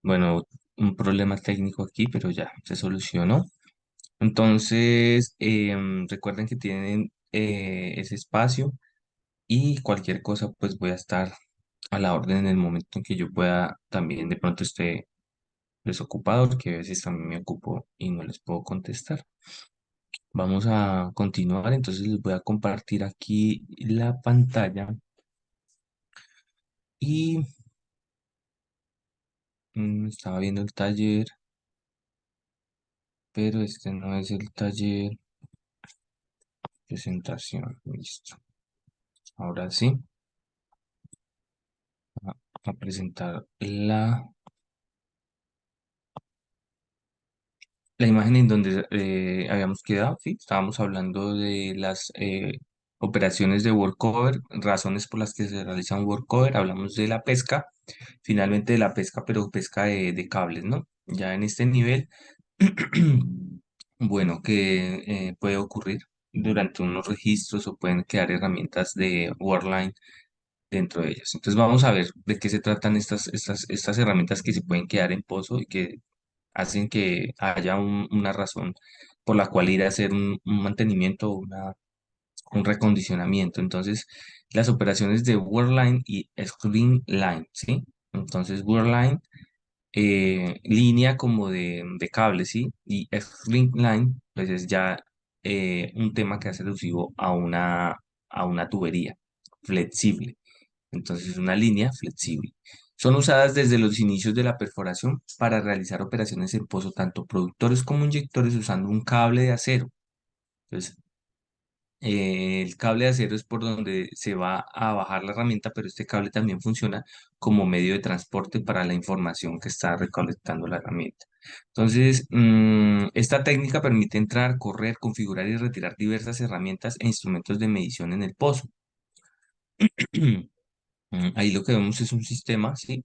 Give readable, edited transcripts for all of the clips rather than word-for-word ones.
Bueno, un problema técnico aquí, pero ya se solucionó. Entonces, recuerden que tienen ese espacio y cualquier cosa, pues voy a estar a la orden en el momento en que yo pueda también de pronto esté desocupado, porque a veces también me ocupo y no les puedo contestar. Vamos a continuar, entonces les voy a compartir aquí la pantalla y estaba viendo el taller, pero este no es el taller presentación. Listo. Ahora sí, a, a presentar la imagen en donde habíamos quedado, ¿sí? Estábamos hablando de las operaciones de workover, razones por las que se realiza un workover, hablamos de la pesca, finalmente de la pesca, pero pesca de cables, ¿no? Ya en este nivel, bueno, que puede ocurrir durante unos registros o pueden quedar herramientas de Worldline dentro de ellas. Entonces vamos a ver de qué se tratan estas herramientas que se pueden quedar en pozo y que hacen que haya una razón por la cual ir a hacer un mantenimiento o un recondicionamiento. Entonces, las operaciones de Worldline y Line, ¿sí? Entonces, Worldline, línea como de cable, ¿sí? Y Line, pues es ya un tema que hace alusivo a una tubería flexible. Entonces, es una línea flexible. Son usadas desde los inicios de la perforación para realizar operaciones en pozo, tanto productores como inyectores, usando un cable de acero. Entonces, el cable de acero es por donde se va a bajar la herramienta, pero este cable también funciona como medio de transporte para la información que está recolectando la herramienta. Entonces, esta técnica permite entrar, correr, configurar y retirar diversas herramientas e instrumentos de medición en el pozo. Ahí lo que vemos es un sistema, ¿sí?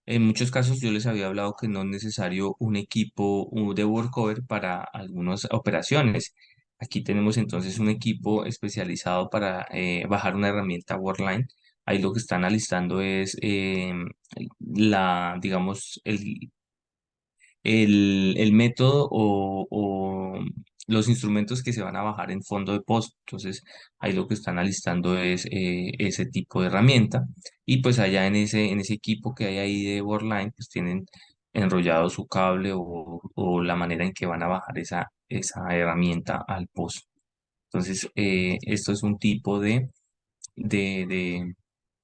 En muchos casos yo les había hablado que no es necesario un equipo de workover para algunas operaciones. Aquí tenemos entonces un equipo especializado para bajar una herramienta Worldline. Ahí lo que están alistando es digamos, el método o los instrumentos que se van a bajar en fondo de pozo. Entonces, ahí lo que están alistando es ese tipo de herramienta. Y pues allá en ese equipo que hay ahí de Worldline, pues tienen enrollado su cable o la manera en que van a bajar esa herramienta al pozo. Entonces, esto es un tipo de, de,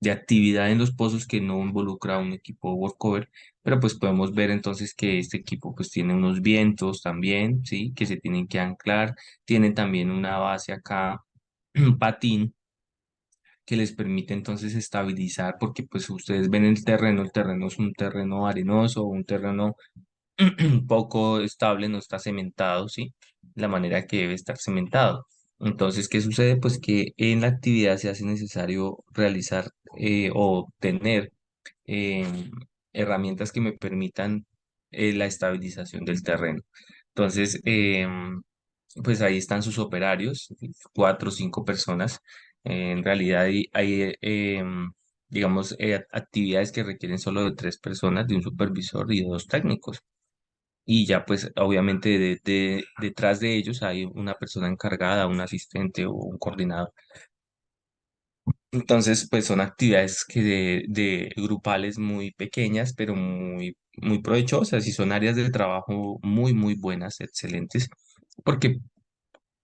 de actividad en los pozos que no involucra un equipo workover, pero pues podemos ver entonces que este equipo pues tiene unos vientos también, ¿sí? Que se tienen que anclar, tienen también una base acá, un patín que les permite entonces estabilizar, porque pues ustedes ven el terreno es un terreno arenoso, un terreno poco estable, no está cementado, ¿sí? La manera que debe estar cementado. Entonces, ¿qué sucede? Pues que en la actividad se hace necesario realizar o tener eh, herramientas que me permitan la estabilización del terreno. Entonces, pues ahí están sus operarios, cuatro o cinco personas. En realidad hay, digamos, actividades que requieren solo de tres personas, de un supervisor y de dos técnicos. Y ya pues obviamente detrás de ellos hay una persona encargada, un asistente o un coordinador. Entonces pues son actividades que de grupales muy pequeñas, pero muy provechosas y son áreas de trabajo muy buenas, excelentes, porque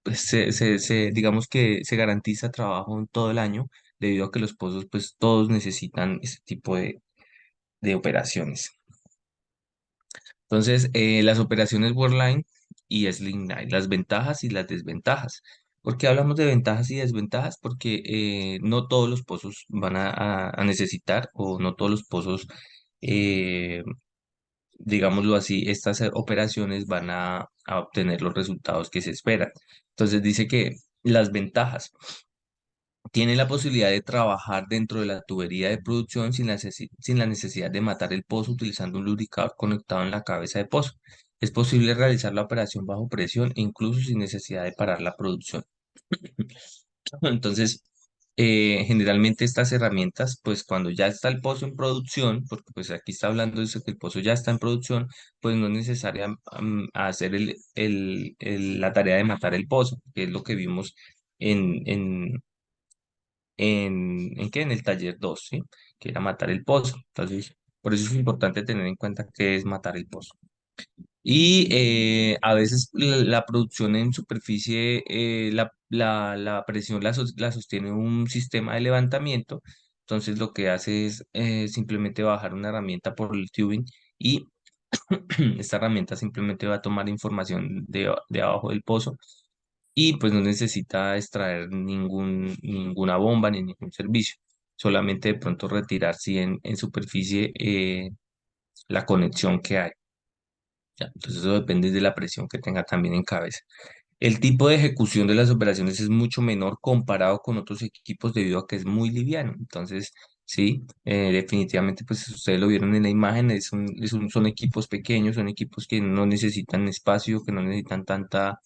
pues, digamos que se garantiza trabajo en todo el año debido a que los pozos pues todos necesitan este tipo de operaciones. Entonces, las operaciones Worldline y Slingline, las ventajas y las desventajas. ¿Por qué hablamos de ventajas y desventajas? Porque no todos los pozos van a necesitar o no todos los pozos, eh, digámoslo así, estas operaciones van a obtener los resultados que se esperan. Entonces dice que las ventajas. Tiene la posibilidad de trabajar dentro de la tubería de producción sin la necesidad de matar el pozo utilizando un lubricador conectado en la cabeza de pozo. Es posible realizar la operación bajo presión e incluso sin necesidad de parar la producción. Entonces, Generalmente estas herramientas, pues cuando ya está el pozo en producción, porque pues aquí está hablando de eso, que el pozo ya está en producción, pues no es necesaria hacer la tarea de matar el pozo, que es lo que vimos en, en, ¿en qué? En el taller 2, ¿sí? Que era matar el pozo. Entonces, por eso es importante tener en cuenta qué es matar el pozo. Y a veces la producción en superficie, la presión la sostiene un sistema de levantamiento. Entonces lo que hace es simplemente bajar una herramienta por el tubing y esta herramienta simplemente va a tomar información de abajo del pozo y pues no necesita extraer ninguna bomba ni ningún servicio. Solamente de pronto retirar si en superficie la conexión que hay. Ya, entonces eso depende de la presión que tenga también en cabeza. El tipo de ejecución de las operaciones es mucho menor comparado con otros equipos debido a que es muy liviano. Entonces, sí, definitivamente, pues ustedes lo vieron en la imagen, son equipos pequeños, son equipos que no necesitan espacio, que no necesitan tanta,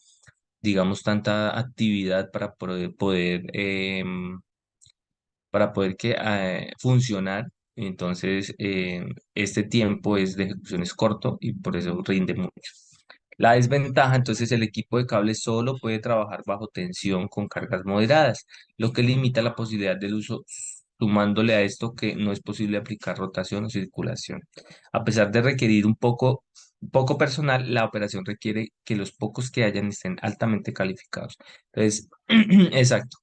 digamos, tanta actividad para poder funcionar. Entonces, este tiempo de ejecución es corto y por eso rinde mucho. La desventaja, entonces, el equipo de cable solo puede trabajar bajo tensión con cargas moderadas, lo que limita la posibilidad del uso, sumándole a esto que no es posible aplicar rotación o circulación. A pesar de requerir poco personal, la operación requiere que los pocos que hayan estén altamente calificados. Entonces, exacto.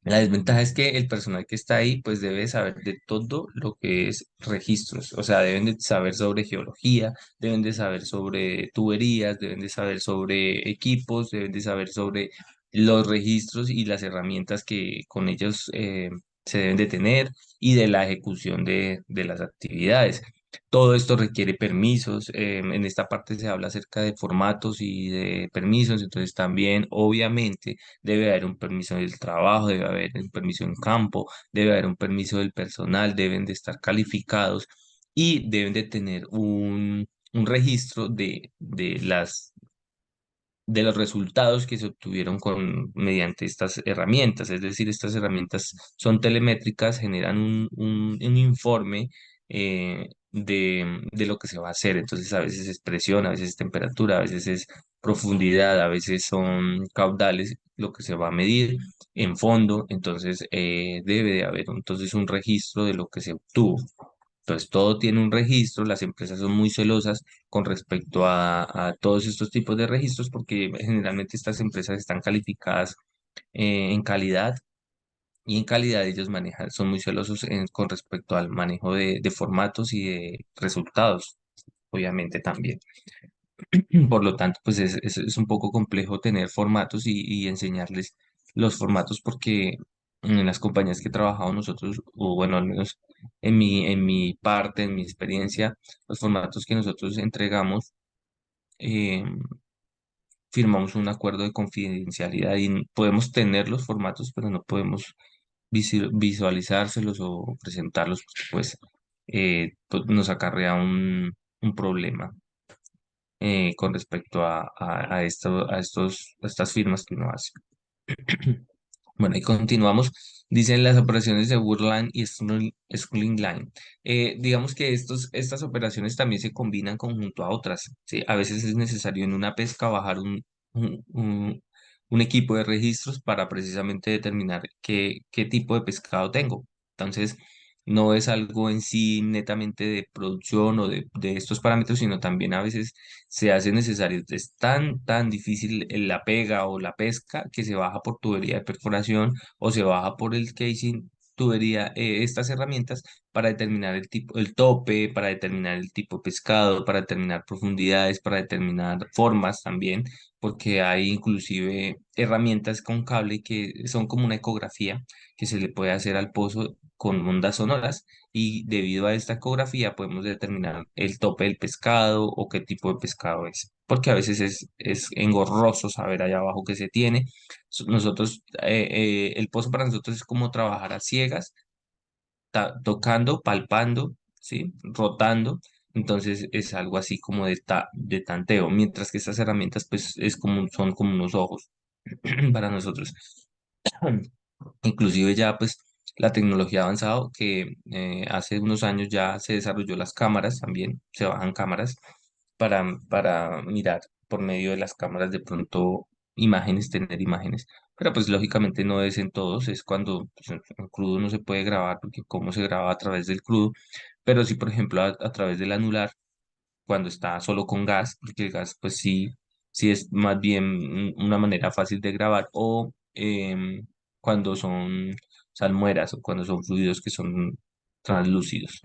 La desventaja es que el personal que está ahí pues debe saber de todo lo que es registros, o sea, deben de saber sobre geología, deben de saber sobre tuberías, deben de saber sobre equipos, deben de saber sobre los registros y las herramientas que con ellos se deben de tener y de la ejecución de las actividades. Todo esto requiere permisos. En esta parte se habla acerca de formatos y de permisos, entonces también obviamente debe haber un permiso del trabajo, debe haber un permiso en campo, debe haber un permiso del personal, deben de estar calificados y deben de tener un registro de los resultados que se obtuvieron mediante estas herramientas. Es decir, estas herramientas son telemétricas, generan un informe de lo que se va a hacer. Entonces, a veces es presión, a veces es temperatura, a veces es profundidad, a veces son caudales, lo que se va a medir en fondo. Entonces, debe de haber entonces un registro de lo que se obtuvo. Entonces, todo tiene un registro, las empresas son muy celosas con respecto a todos estos tipos de registros porque generalmente estas empresas están calificadas en calidad y en calidad ellos manejan, son muy celosos con respecto al manejo de formatos y de resultados, obviamente también. Por lo tanto, pues es un poco complejo tener formatos y enseñarles los formatos porque en las compañías que he trabajado nosotros, o bueno, al menos en mi parte, en mi experiencia, los formatos que nosotros entregamos, eh, firmamos un acuerdo de confidencialidad y podemos tener los formatos, pero no podemos visualizárselos o presentarlos, porque, pues nos acarrea un problema con respecto a estas firmas que uno hace. Bueno, y continuamos. Dicen las operaciones de Woodline y Schooling Line. Digamos que estas operaciones también se combinan conjunto a otras. ¿Sí? A veces es necesario en una pesca bajar un, un- un equipo de registros para precisamente determinar qué tipo de pescado tengo. Entonces, no es algo en sí netamente de producción o de estos parámetros, sino también a veces se hace necesario. Es tan difícil la pega o la pesca que se baja por tubería de perforación o se baja por el casing tubería, estas herramientas para determinar el tipo, el tope, para determinar el tipo de pescado, para determinar profundidades, para determinar formas también, porque hay inclusive herramientas con cable que son como una ecografía que se le puede hacer al pozo con ondas sonoras y debido a esta ecografía podemos determinar el tope del pescado o qué tipo de pescado es, porque a veces es engorroso saber allá abajo qué se tiene. Nosotros, el pozo para nosotros es como trabajar a ciegas, tocando, palpando, ¿sí? Rotando. Entonces es algo así como de tanteo, mientras que estas herramientas pues son como unos ojos para nosotros. Inclusive ya pues la tecnología ha avanzado que hace unos años ya se desarrolló las cámaras también, se bajan cámaras para mirar por medio de las cámaras de pronto imágenes, tener imágenes. Pero pues lógicamente no es en todos, es cuando pues, en crudo no se puede grabar porque cómo se graba a través del crudo, pero sí por ejemplo a través del anular cuando está solo con gas, porque el gas pues sí, sí es más bien una manera fácil de grabar, o cuando son salmueras o cuando son fluidos que son translúcidos.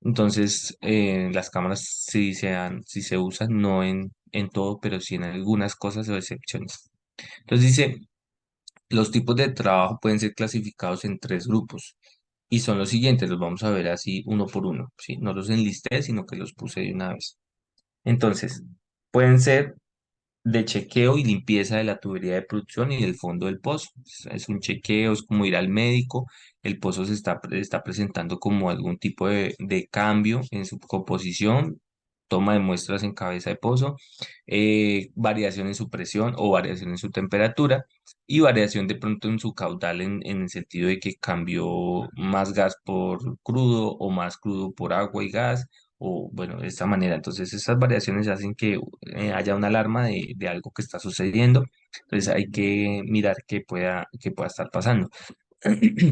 Entonces, las cámaras sí se usan, no en todo, pero sí en algunas cosas o excepciones. Entonces dice, los tipos de trabajo pueden ser clasificados en tres grupos y son los siguientes, los vamos a ver así uno por uno, ¿sí? No los enlisté, sino que los puse de una vez. Entonces, pueden ser de chequeo y limpieza de la tubería de producción y del fondo del pozo. Es un chequeo, es como ir al médico, el pozo está presentando como algún tipo de cambio en su composición, toma de muestras en cabeza de pozo, variación en su presión o variación en su temperatura y variación de pronto en su caudal en el sentido de que cambió más gas por crudo o más crudo por agua y gas o bueno, de esta manera. Entonces, estas variaciones hacen que haya una alarma de algo que está sucediendo. Entonces, hay que mirar qué pueda estar pasando.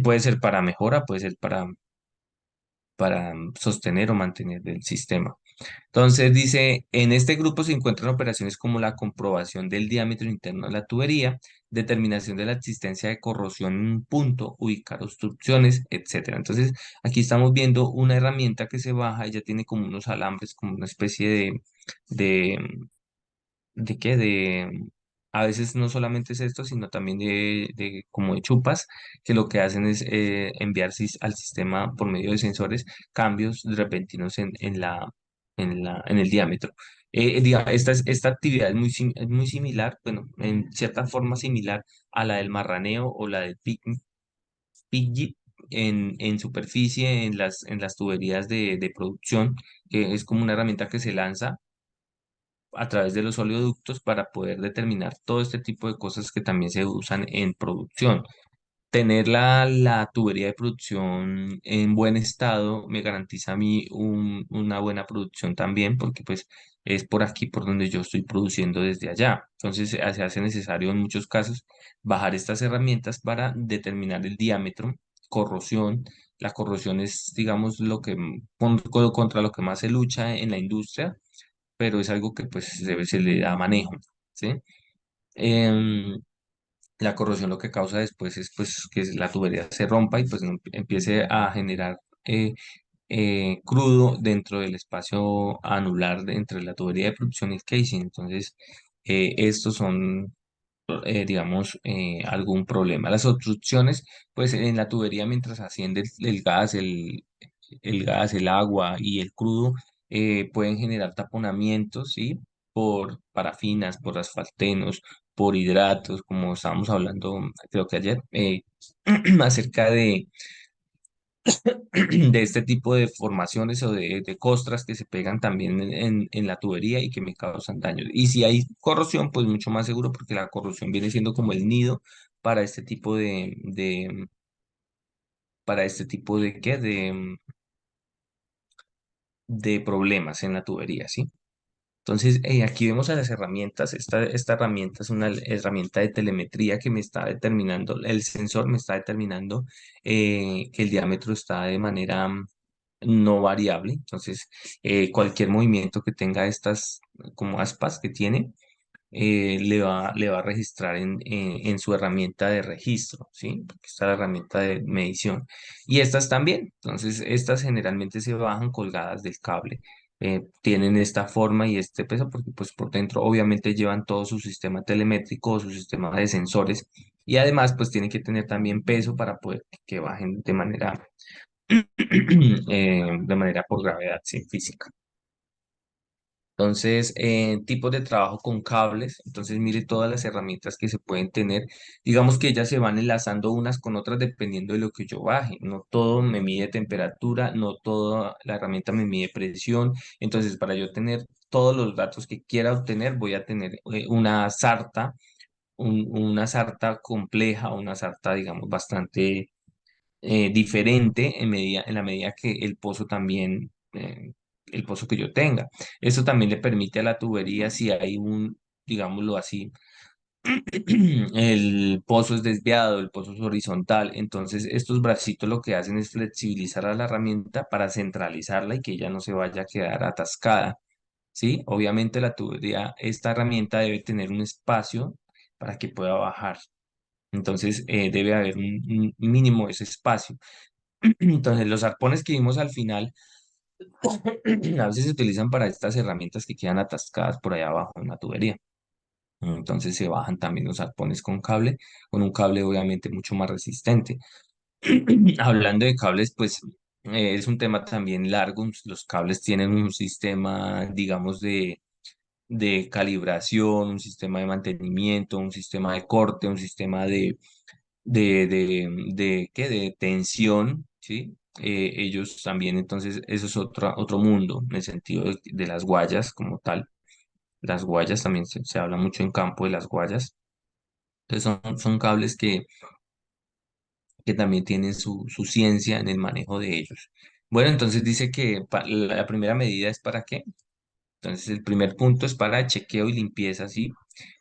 Puede ser para mejora, puede ser para sostener o mantener el sistema. Entonces dice, en este grupo se encuentran operaciones como la comprobación del diámetro interno de la tubería, determinación de la existencia de corrosión en un punto, ubicar obstrucciones, etcétera. Entonces aquí estamos viendo una herramienta que se baja, ella tiene como unos alambres, como una especie de, ¿de qué? A veces no solamente es esto, sino también de como de chupas, que lo que hacen es enviar al sistema por medio de sensores cambios repentinos en el diámetro. Esta actividad es muy similar, bueno, en cierta forma similar a la del marraneo o la del piggy en superficie, en las tuberías de producción, que es como una herramienta que se lanza a través de los oleoductos para poder determinar todo este tipo de cosas que también se usan en producción. Tener la tubería de producción en buen estado me garantiza a mí una buena producción también, porque pues es por aquí por donde yo estoy produciendo desde allá. Entonces se hace necesario en muchos casos bajar estas herramientas para determinar el diámetro, corrosión. La corrosión es, digamos, contra lo que más se lucha en la industria, pero es algo que pues se le da manejo, ¿sí? Em, la corrosión lo que causa después es pues que la tubería se rompa y pues empiece a generar crudo dentro del espacio anular entre la tubería de producción y el casing. Entonces, estos son digamos, algún problema. Las obstrucciones, pues en la tubería mientras asciende el gas, el agua y el crudo, pueden generar taponamientos, ¿sí? Por parafinas, por asfaltenos, por hidratos, como estábamos hablando, creo que ayer, acerca de este tipo de formaciones o de costras que se pegan también en la tubería y que me causan daño. Y si hay corrosión, pues mucho más seguro porque la corrosión viene siendo como el nido para este tipo para este tipo de, ¿qué? De problemas en la tubería, ¿sí? Entonces, aquí vemos a las herramientas. Esta herramienta es una herramienta de telemetría que me está determinando, el sensor me está determinando que el diámetro está de manera no variable. Entonces, cualquier movimiento que tenga estas como aspas que tiene, le va a registrar en su herramienta de registro, ¿sí? Porque está la herramienta de medición. Y estas también. Entonces, estas generalmente se bajan colgadas del cable. Tienen esta forma y este peso porque pues por dentro obviamente llevan todo su sistema telemétrico, su sistema de sensores y además pues tienen que tener también peso para poder que bajen de manera por gravedad, sí, física. Entonces, tipos de trabajo con cables. Entonces, mire todas las herramientas que se pueden tener. Digamos que ellas se van enlazando unas con otras dependiendo de lo que yo baje. No todo me mide temperatura, no toda la herramienta me mide presión. Entonces, para yo tener todos los datos que quiera obtener, voy a tener una sarta una sarta compleja, una sarta, digamos, bastante diferente en la medida que el pozo también, el pozo que yo tenga. Eso también le permite a la tubería, si hay digámoslo así, el pozo es desviado, el pozo es horizontal, entonces estos bracitos lo que hacen es flexibilizar a la herramienta para centralizarla y que ella no se vaya a quedar atascada. ¿Sí? Obviamente la tubería, esta herramienta debe tener un espacio para que pueda bajar. Entonces debe haber un mínimo de ese espacio. Entonces los arpones que vimos al final a veces se utilizan para estas herramientas que quedan atascadas por allá abajo en la tubería. Entonces se bajan también los arpones con un cable obviamente mucho más resistente. Hablando de cables, pues es un tema también largo. Los cables tienen un sistema, digamos, de calibración, un sistema de mantenimiento, un sistema de corte, un sistema ¿qué? De tensión, ¿sí? Ellos también, entonces, eso es otro mundo en el sentido de las guayas como tal. Las guayas también se habla mucho en campo de las guayas. Entonces, son cables que también tienen su ciencia en el manejo de ellos. Bueno, entonces dice que la primera medida es para qué. Entonces, el primer punto es para chequeo y limpieza, ¿sí?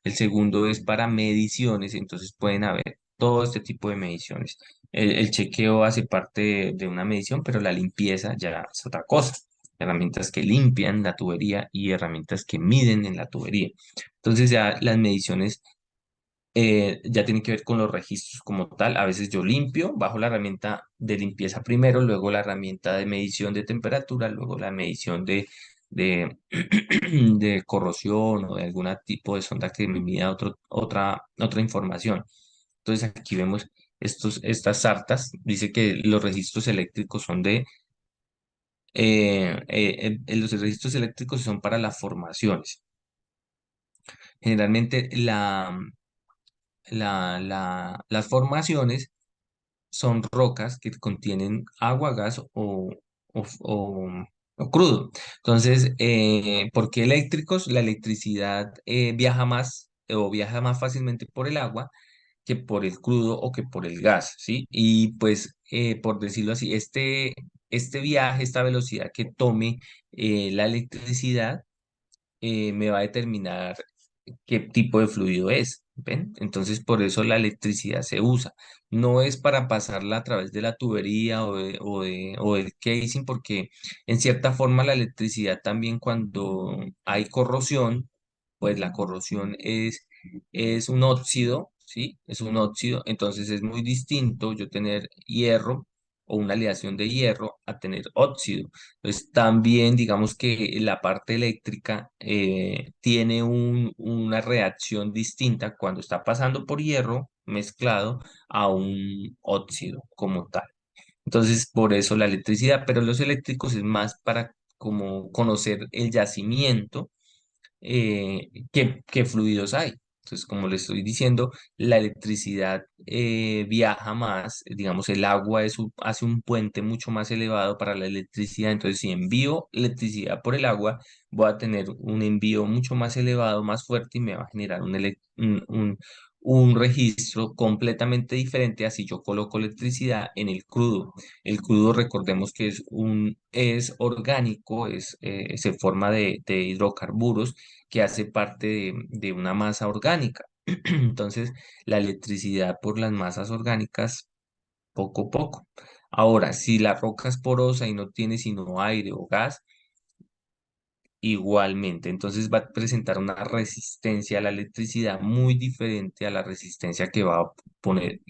El segundo es para mediciones, entonces pueden haber todo este tipo de mediciones. El chequeo hace parte de una medición, pero la limpieza ya es otra cosa. Herramientas que limpian la tubería y herramientas que miden en la tubería. Entonces, ya las mediciones ya tienen que ver con los registros como tal. A veces yo limpio, bajo la herramienta de limpieza primero, luego la herramienta de medición de temperatura, luego la medición de, de corrosión o de algún tipo de sonda que me mida otra información. Entonces aquí vemos estas sartas. Dice que los registros eléctricos son los registros eléctricos son para las formaciones. Generalmente las formaciones son rocas que contienen agua, gas o crudo. Entonces, ¿por qué eléctricos? La electricidad viaja más o viaja más fácilmente por el agua que por el crudo o que por el gas, ¿sí? Y pues, por decirlo así, este viaje, esta velocidad que tome la electricidad, me va a determinar qué tipo de fluido es, ¿ven? Entonces, por eso la electricidad se usa. No es para pasarla a través de la tubería o del casing, porque en cierta forma la electricidad también cuando hay corrosión, pues la corrosión es un óxido, ¿sí? Es un óxido, entonces es muy distinto yo tener hierro o una aleación de hierro a tener óxido. Pues también digamos que la parte eléctrica tiene una reacción distinta cuando está pasando por hierro mezclado a un óxido como tal. Entonces, por eso la electricidad, pero los eléctricos es más para como conocer el yacimiento, qué fluidos hay. Entonces, como le estoy diciendo, la electricidad viaja más, digamos, el agua hace un puente mucho más elevado para la electricidad. Entonces, si envío electricidad por el agua, voy a tener un envío mucho más elevado, más fuerte y me va a generar un registro completamente diferente así yo coloco electricidad en el crudo. El crudo, recordemos que es orgánico, se forma de hidrocarburos que hace parte de una masa orgánica. Entonces, la electricidad por las masas orgánicas, poco a poco. Ahora, si la roca es porosa y no tiene sino aire o gas, igualmente, entonces va a presentar una resistencia a la electricidad muy diferente a la resistencia que va a poner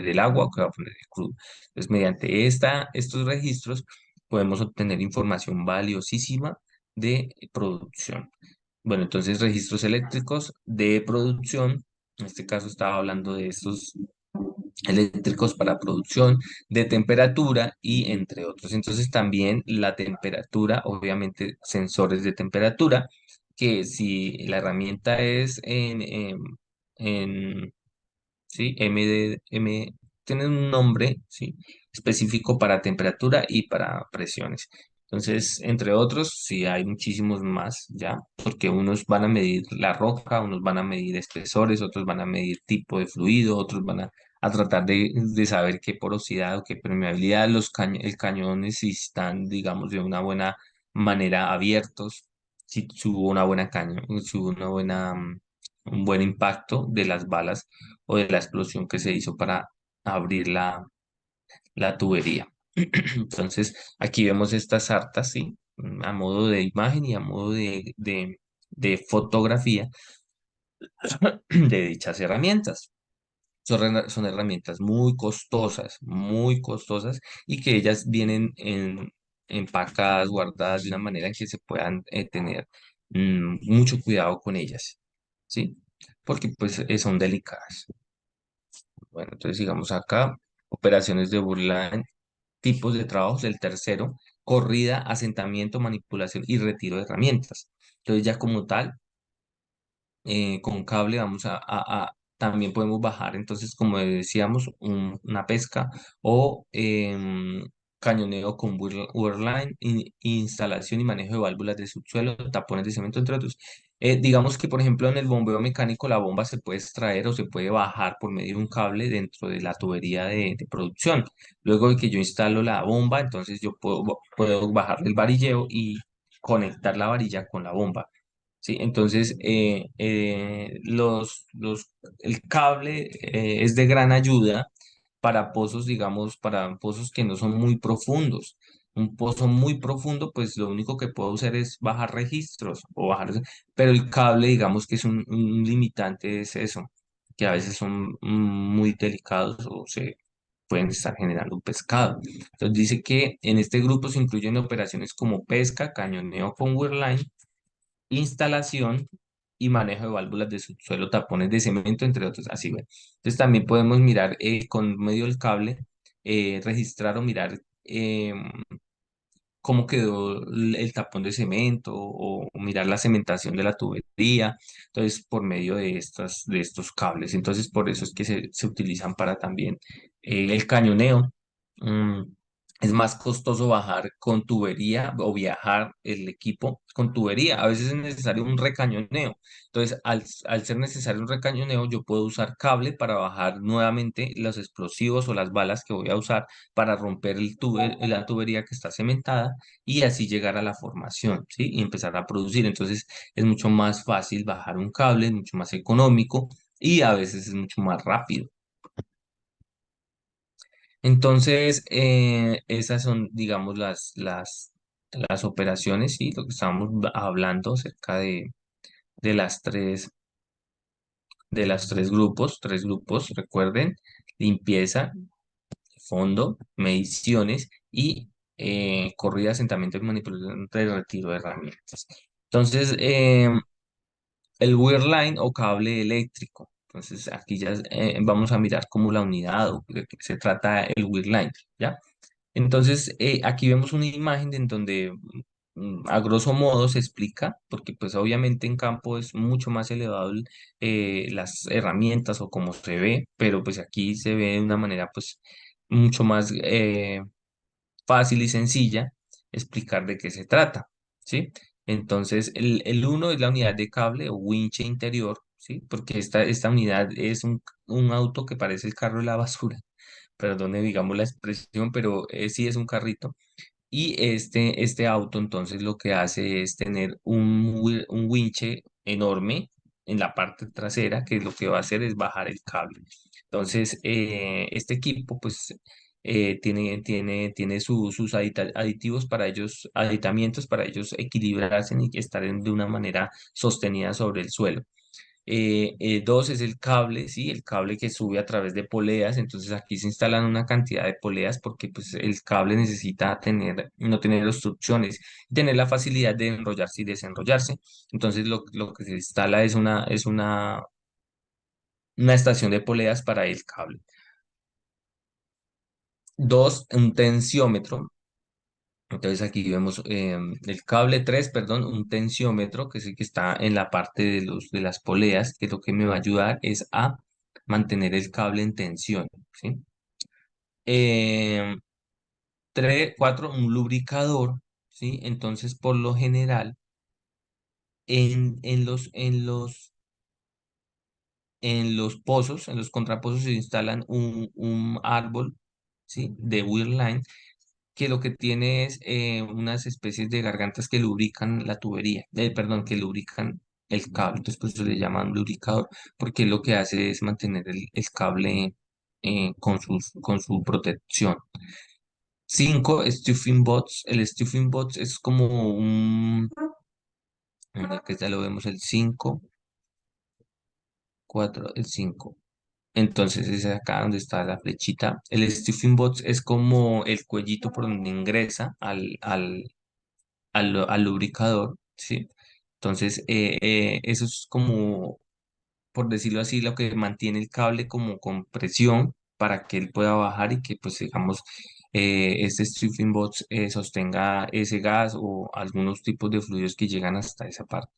el agua o que va a poner el crudo. Entonces, mediante estos registros podemos obtener información valiosísima de producción. Bueno, entonces registros eléctricos de producción, en este caso estaba hablando de estos eléctricos para producción de temperatura y entre otros. Entonces también la temperatura, obviamente sensores de temperatura, que si la herramienta es en ¿sí? Tiene un nombre, ¿sí? Específico para temperatura y para presiones. Entonces, entre otros, sí hay muchísimos más, ¿ya? Porque unos van a medir la roca, unos van a medir espesores, otros van a medir tipo de fluido, otros van a tratar de saber qué porosidad o qué permeabilidad el cañones si están, digamos, de una buena manera abiertos, si tuvo una buena caño, si hubo una buena, un buen impacto de las balas o de la explosión que se hizo para abrir la tubería. Entonces, aquí vemos estas sartas, ¿sí? A modo de imagen y a modo de fotografía de dichas herramientas. Son herramientas muy costosas y que ellas vienen empacadas, guardadas de una manera en que se puedan tener mucho cuidado con ellas, ¿sí? Porque pues son delicadas. Bueno, entonces sigamos acá. Operaciones de burla, tipos de trabajos. El tercero, corrida, asentamiento, manipulación y retiro de herramientas. Entonces ya como tal, con cable vamos también podemos bajar, entonces como decíamos, una pesca o cañoneo con Weirline, instalación y manejo de válvulas de subsuelo, tapones de cemento, entre otros. Digamos que, por ejemplo, en el bombeo mecánico la bomba se puede extraer o se puede bajar por medio de un cable dentro de la tubería de producción. Luego de que yo instalo la bomba, entonces yo puedo bajarle el varilleo y conectar la varilla con la bomba. ¿Sí? Entonces, el cable es de gran ayuda para pozos, digamos, para pozos que no son muy profundos. Un pozo muy profundo, pues lo único que puedo hacer es bajar registros o bajar, pero el cable, digamos que es un limitante, es eso, que a veces son muy delicados o se pueden estar generando un pescado. Entonces dice que en este grupo se incluyen operaciones como pesca, cañoneo con wirline, instalación y manejo de válvulas de subsuelo, tapones de cemento, entre otros. Así, bueno. Entonces también podemos mirar con medio del cable, registrar o mirar cómo quedó el tapón de cemento o mirar la cementación de la tubería. Entonces, por medio de estos cables. Entonces, por eso es que se utilizan para también el cañoneo. Mm, Es más costoso bajar con tubería o viajar el equipo con tubería. A veces es necesario un recañoneo. Entonces, al ser necesario un recañoneo, yo puedo usar cable para bajar nuevamente los explosivos o las balas que voy a usar para romper la tubería que está cementada y así llegar a la formación, ¿sí? Y empezar a producir. Entonces, es mucho más fácil bajar un cable, es mucho más económico y a veces es mucho más rápido. Entonces, esas son, digamos, las operaciones y lo que estábamos hablando acerca de las tres grupos, recuerden, limpieza, fondo, mediciones y corrida, asentamiento y manipulación de retiro de herramientas. Entonces, el wireline o cable eléctrico. Entonces, aquí ya vamos a mirar como la unidad o de qué se trata el wireline, ¿ya? Entonces, aquí vemos una imagen en donde a grosso modo se explica, porque pues obviamente en campo es mucho más elevado las herramientas o cómo se ve, pero pues aquí se ve de una manera pues mucho más fácil y sencilla explicar de qué se trata, ¿sí? Entonces, el uno es la unidad de cable o winche interior, ¿sí? Porque esta unidad es un auto que parece el carro de la basura, perdone, digamos la expresión, pero sí es un carrito. Y este auto entonces lo que hace es tener un winche enorme en la parte trasera, que lo que va a hacer es bajar el cable. Entonces, este equipo pues tiene sus aditivos para ellos, aditamientos para ellos equilibrarse y estar de una manera sostenida sobre el suelo. Dos es el cable, ¿sí? El cable que sube a través de poleas. Entonces aquí se instalan una cantidad de poleas porque pues, el cable necesita no tener obstrucciones, tener la facilidad de enrollarse y desenrollarse. Entonces lo que se instala una estación de poleas para el cable. Dos, un tensiómetro. Entonces aquí vemos el cable 3, perdón, un tensiómetro, que es el que está en la parte de las poleas, que lo que me va a ayudar es a mantener el cable en tensión, ¿sí? Eh, 3, 4, un lubricador, ¿sí? Entonces, por lo general, en los pozos, en los contrapozos se instalan un árbol, ¿sí? De Weirline, que lo que tiene es unas especies de gargantas que lubrican la tubería, perdón, que lubrican el cable. Entonces, pues se le llaman lubricador, porque lo que hace es mantener el cable con su protección. 5, stuffing bots. El stuffing bots es como que ya lo vemos el 5 4 el 5. Entonces es acá donde está la flechita. El stuffing bots es como el cuellito por donde ingresa al lubricador, ¿sí? Entonces eso es como, por decirlo así, lo que mantiene el cable como con presión para que él pueda bajar y que, pues, digamos, este stuffing bots sostenga ese gas o algunos tipos de fluidos que llegan hasta esa parte.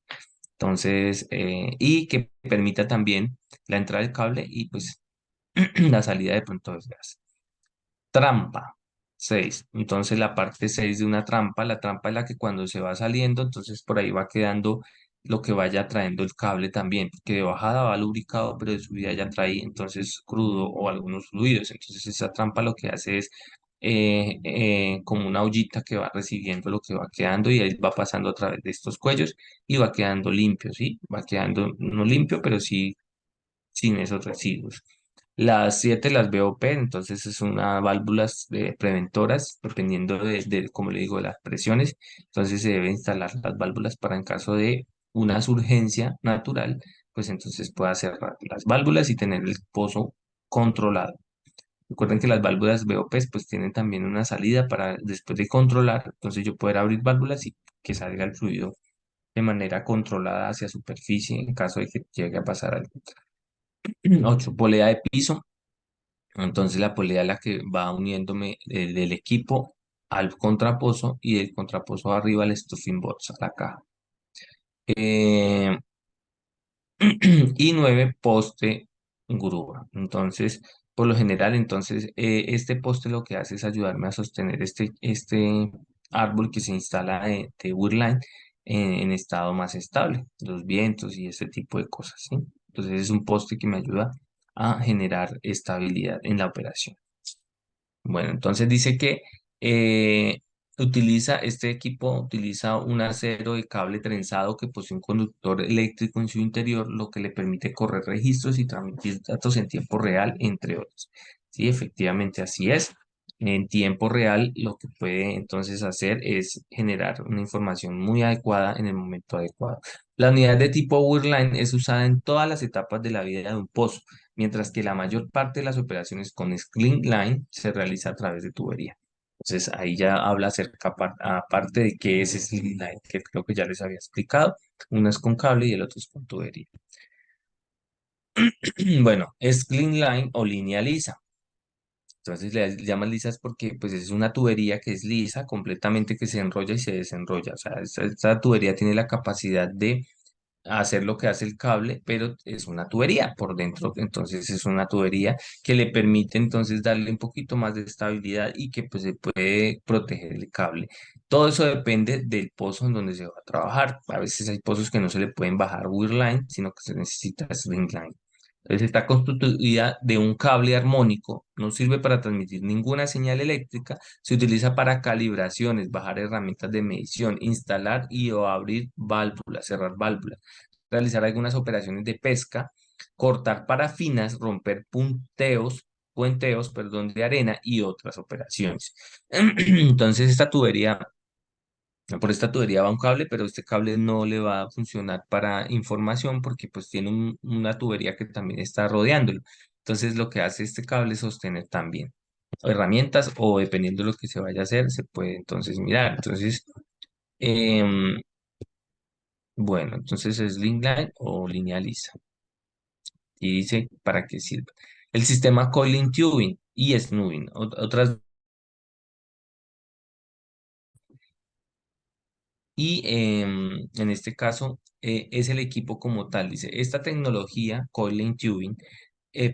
Entonces, y que permita también la entrada del cable y pues la salida de pronto del gas. Trampa. 6. Entonces la parte 6 de una trampa, la trampa es la que cuando se va saliendo, entonces por ahí va quedando lo que vaya trayendo el cable también, porque de bajada va lubricado, pero de subida ya trae entonces crudo o algunos fluidos. Entonces esa trampa lo que hace es como una ollita que va recibiendo lo que va quedando y ahí va pasando a través de estos cuellos y va quedando limpio, ¿sí? Va quedando no limpio, pero sí sin esos residuos. Las 7 las VOP, entonces es una válvulas preventoras, dependiendo como le digo, de las presiones. Entonces se debe instalar las válvulas para en caso de una surgencia natural, pues entonces pueda cerrar las válvulas y tener el pozo controlado. Recuerden que las válvulas VOP pues tienen también una salida para después de controlar, entonces yo poder abrir válvulas y que salga el fluido de manera controlada hacia superficie en caso de que llegue a pasar algo. 8, polea de piso. Entonces la polea es la que va uniéndome del equipo al contraposo y del contraposo arriba al stuffing box, a la caja. Eh, y 9, poste grúa. Entonces, por lo general, entonces, este poste lo que hace es ayudarme a sostener este árbol que se instala de woodline en estado más estable, los vientos y ese tipo de cosas, ¿sí? Entonces es un poste que me ayuda a generar estabilidad en la operación. Bueno, entonces dice que este equipo utiliza un acero de cable trenzado que posee un conductor eléctrico en su interior, lo que le permite correr registros y transmitir datos en tiempo real, entre otros. Sí, efectivamente así es. En tiempo real, lo que puede entonces hacer es generar una información muy adecuada en el momento adecuado. La unidad de tipo Wireline es usada en todas las etapas de la vida de un pozo, mientras que la mayor parte de las operaciones con Line se realiza a través de tubería. Entonces ahí ya habla acerca, aparte de qué es Line, que creo que ya les había explicado. Uno es con cable y el otro es con tubería. Bueno, es Line o línea lisa. Entonces le llaman lisas porque pues es una tubería que es lisa, completamente que se enrolla y se desenrolla. O sea, esta tubería tiene la capacidad de hacer lo que hace el cable, pero es una tubería por dentro, entonces es una tubería que le permite entonces darle un poquito más de estabilidad y que pues se puede proteger el cable. Todo eso depende del pozo en donde se va a trabajar. A veces hay pozos que no se le pueden bajar wireline, sino que se necesita stringline. Entonces está constituida de un cable armónico, no sirve para transmitir ninguna señal eléctrica, se utiliza para calibraciones, bajar herramientas de medición, instalar y o abrir válvulas, cerrar válvulas, realizar algunas operaciones de pesca, cortar parafinas, romper puenteos, perdón, de arena y otras operaciones. Entonces por esta tubería va un cable, pero este cable no le va a funcionar para información porque pues tiene una tubería que también está rodeándolo. Entonces lo que hace este cable es sostener también herramientas o dependiendo de lo que se vaya a hacer, se puede entonces mirar. Entonces, em, bueno, entonces es link line o línea lisa. Y dice para qué sirve. El sistema coiling tubing y snooving. Otras. Y en este caso es el equipo como tal. Dice, esta tecnología, coiling tubing,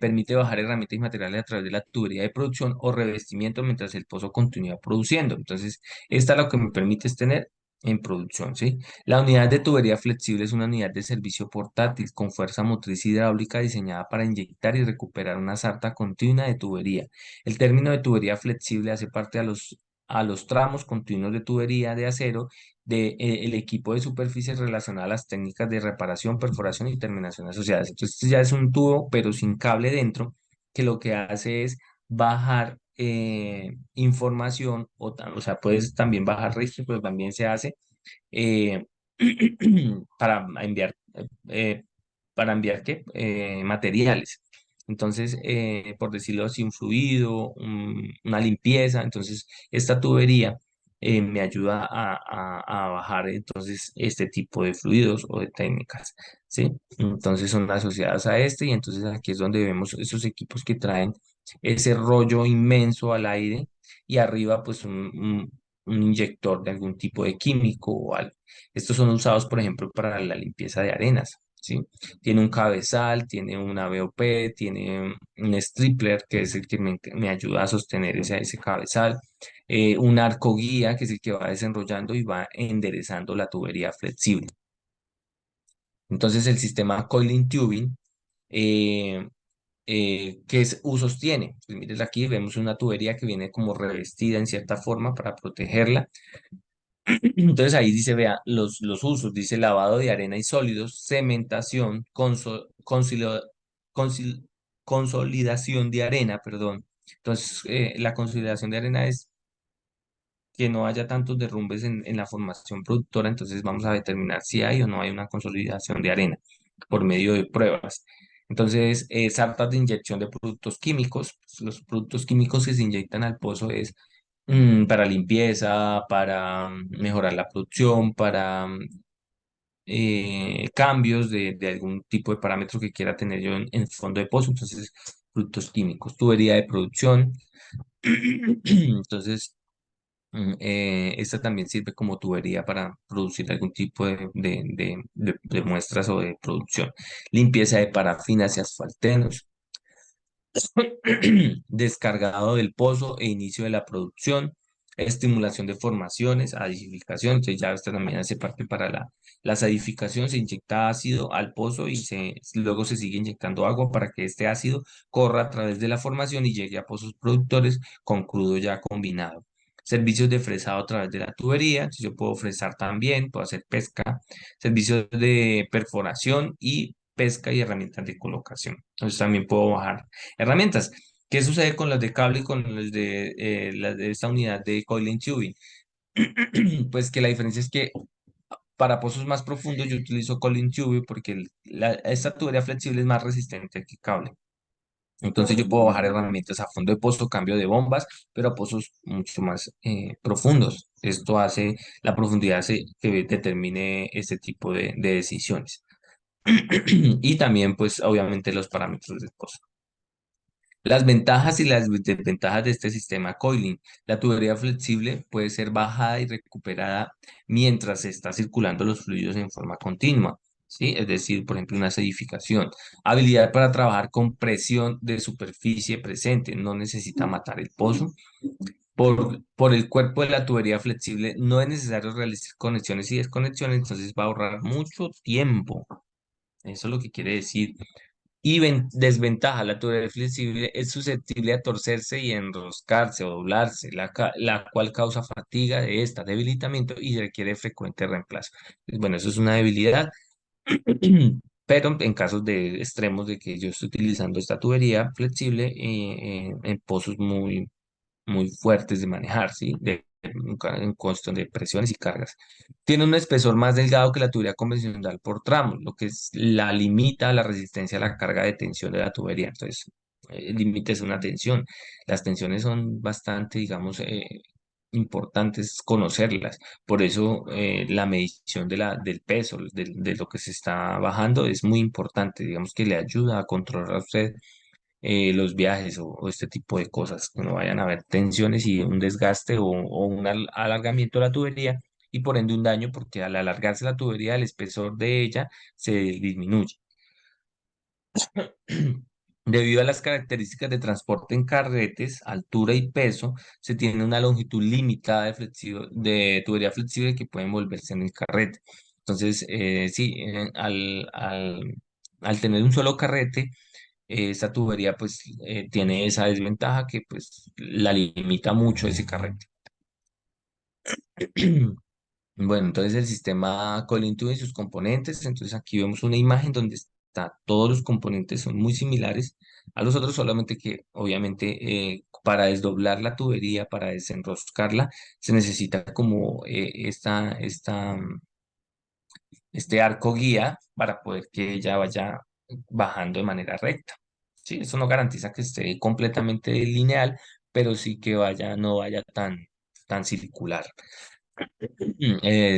permite bajar herramientas y materiales a través de la tubería de producción o revestimiento mientras el pozo continúa produciendo. Entonces, esta lo que me permite es tener en producción, ¿sí? La unidad de tubería flexible es una unidad de servicio portátil con fuerza motriz hidráulica diseñada para inyectar y recuperar una sarta continua de tubería. El término de tubería flexible hace parte a los tramos continuos de tubería de acero el equipo de superficie relacionado a las técnicas de reparación, perforación y terminación asociadas. Entonces, esto ya es un tubo, pero sin cable dentro, que lo que hace es bajar información, o sea, puedes también bajar registros, pero también se hace eh, para enviar, eh, para enviar ¿qué? Materiales. Entonces, por decirlo así, un fluido, una limpieza. Entonces, esta tubería me ayuda a bajar entonces este tipo de fluidos o de técnicas, ¿sí? Entonces son asociadas a este y entonces aquí es donde vemos esos equipos que traen ese rollo inmenso al aire y arriba pues un inyector de algún tipo de químico o algo. Estos son usados, por ejemplo, para la limpieza de arenas, ¿sí? Tiene un cabezal, tiene una BOP, tiene un stripler, que es el que me ayuda a sostener ese cabezal, un arco guía, que es el que va desenrollando y va enderezando la tubería flexible. Entonces, el sistema coiling tubing, eh, ¿qué usos tiene? Pues miren, aquí vemos una tubería que viene como revestida en cierta forma para protegerla. Entonces ahí dice, vea, los usos, dice lavado de arena y sólidos, cementación, consil- consolidación de arena, perdón. Entonces, la consolidación de arena es que no haya tantos derrumbes en la formación productora, entonces vamos a determinar si hay o no hay una consolidación de arena por medio de pruebas. Entonces, sartas de inyección de productos químicos. Pues, los productos químicos que se inyectan al pozo es para limpieza, para mejorar la producción, para cambios de algún tipo de parámetro que quiera tener yo en el fondo de pozo. Entonces, productos químicos, tubería de producción. Entonces, esta también sirve como tubería para producir algún tipo de muestras o de producción. Limpieza de parafinas y asfaltenos. Descargado del pozo e inicio de la producción, estimulación de formaciones, acidificación. Entonces ya esto también hace parte para la acidificación. Se inyecta ácido al pozo y luego se sigue inyectando agua para que este ácido corra a través de la formación y llegue a pozos productores con crudo ya combinado. Servicios de fresado a través de la tubería. Entonces yo puedo fresar también, puedo hacer pesca. Servicios de perforación y pesca y herramientas de colocación. Entonces también puedo bajar herramientas. ¿Qué sucede con las de cable y con las de esta unidad de coiling tubing? Pues que la diferencia es que para pozos más profundos yo utilizo coiling tubing porque esta tubería flexible es más resistente que cable. Entonces yo puedo bajar herramientas a fondo de pozo, cambio de bombas, pero a pozos mucho más profundos. Esto hace, la profundidad hace que determine este tipo de decisiones. Y también, pues, obviamente los parámetros del pozo. Las ventajas y las desventajas de este sistema coiling. La tubería flexible puede ser bajada y recuperada mientras se está circulando los fluidos en forma continua, ¿sí? Es decir, por ejemplo, una acidificación. Habilidad para trabajar con presión de superficie presente. No necesita matar el pozo. Por el cuerpo de la tubería flexible no es necesario realizar conexiones y desconexiones, entonces va a ahorrar mucho tiempo. Eso es lo que quiere decir. Y desventaja, la tubería flexible es susceptible a torcerse y enroscarse o doblarse, la cual causa fatiga de esta, debilitamiento y requiere frecuente reemplazo. Pues, bueno, eso es una debilidad, pero en casos de extremos de que yo estoy utilizando esta tubería flexible en pozos muy fuertes de manejar, ¿sí? En cuestión de presiones y cargas. Tiene un espesor más delgado que la tubería convencional por tramos, lo que la limita a la resistencia a la carga de tensión de la tubería. Entonces, el límite es una tensión. Las tensiones son bastante, digamos, importantes conocerlas. Por eso, la medición del peso, de lo que se está bajando, es muy importante. Digamos que le ayuda a controlar a usted los viajes o este tipo de cosas, que no vayan a haber tensiones y un desgaste o un alargamiento de la tubería y por ende un daño, porque al alargarse la tubería el espesor de ella se disminuye. Debido a las características de transporte en carretes, altura y peso, se tiene una longitud limitada de tubería flexible que puede envolverse en el carrete. Entonces, sí, al tener un solo carrete, esta tubería pues tiene esa desventaja que pues la limita mucho ese carrete. Bueno, entonces el sistema Colintube y sus componentes, entonces aquí vemos una imagen donde todos los componentes son muy similares a los otros, solamente que obviamente para desdoblar la tubería, para desenroscarla, se necesita como este arco guía para poder que ella vaya bajando de manera recta. Sí, eso no garantiza que esté completamente lineal, pero sí que no vaya tan circular.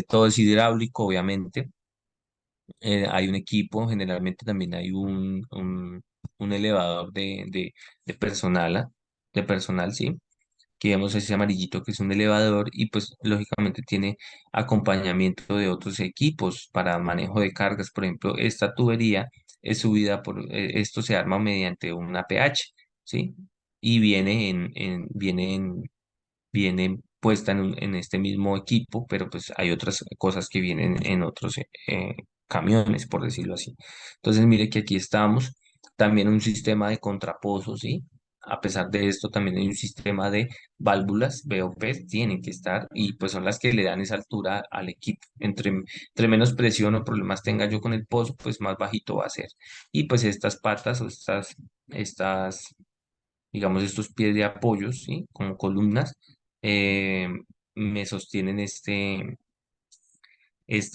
Todo es hidráulico, obviamente. Hay un equipo, generalmente también hay un elevador de personal, ¿sí? Que vemos ese amarillito que es un elevador y pues lógicamente tiene acompañamiento de otros equipos para manejo de cargas. Por ejemplo, esta tubería es subida esto se arma mediante una PH, ¿sí? Y viene puesta en este mismo equipo, pero pues hay otras cosas que vienen en otros camiones, por decirlo así. Entonces, mire que aquí estamos, también un sistema de contrapozos, ¿sí? A pesar de esto, también hay un sistema de válvulas, VOP, tienen que estar y pues son las que le dan esa altura al equipo. Entre menos presión o problemas tenga yo con el pozo, pues más bajito va a ser. Y pues estas patas o estas digamos, estos pies de apoyo, ¿sí? Como columnas, eh, me sostienen este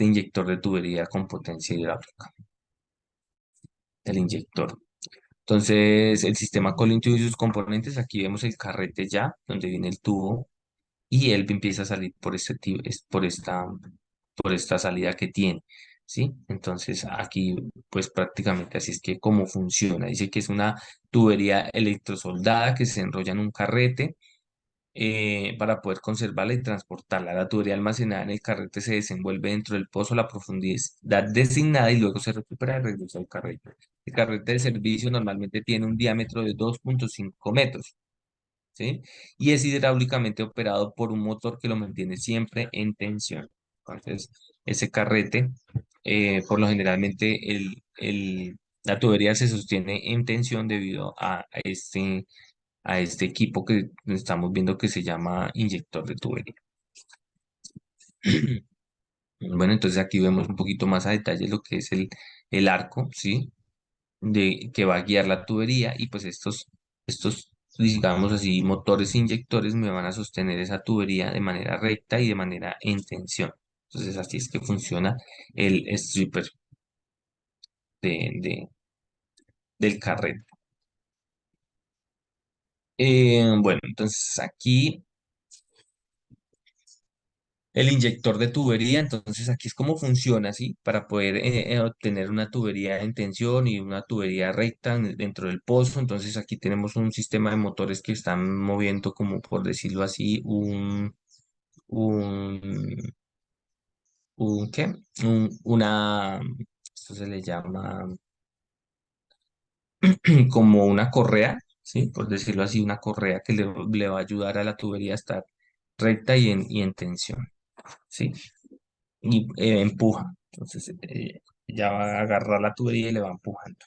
inyector de tubería con potencia hidráulica, el inyector. Entonces, el sistema Colin y sus componentes, aquí vemos el carrete ya, donde viene el tubo, y él empieza a salir por esta salida que tiene, ¿sí? Entonces, aquí, pues prácticamente así es que cómo funciona. Dice que es una tubería electrosoldada que se enrolla en un carrete para poder conservarla y transportarla. La tubería almacenada en el carrete se desenvuelve dentro del pozo a la profundidad designada y luego se recupera y regresa al carrete. El carrete de servicio normalmente tiene un diámetro de 2,5 metros, ¿sí? Y es hidráulicamente operado por un motor que lo mantiene siempre en tensión. Entonces, ese carrete, por lo generalmente, la tubería se sostiene en tensión debido a este equipo que estamos viendo que se llama inyector de tubería. Bueno, entonces aquí vemos un poquito más a detalle lo que es el arco, ¿sí? Que va a guiar la tubería y pues estos, digamos así, motores inyectores me van a sostener esa tubería de manera recta y de manera en tensión. Entonces así es que funciona el stripper de, de- del carrete. Bueno, entonces aquí el inyector de tubería, entonces aquí es cómo funciona, ¿sí? Para poder obtener una tubería en tensión y una tubería recta dentro del pozo. Entonces aquí tenemos un sistema de motores que están moviendo, como por decirlo así, un, ¿qué? Esto se le llama como una correa, ¿sí? Por decirlo así, una correa que le va a ayudar a la tubería a estar recta y en tensión, ¿sí? Y empuja. Entonces ella va a agarrar la tubería y le va empujando.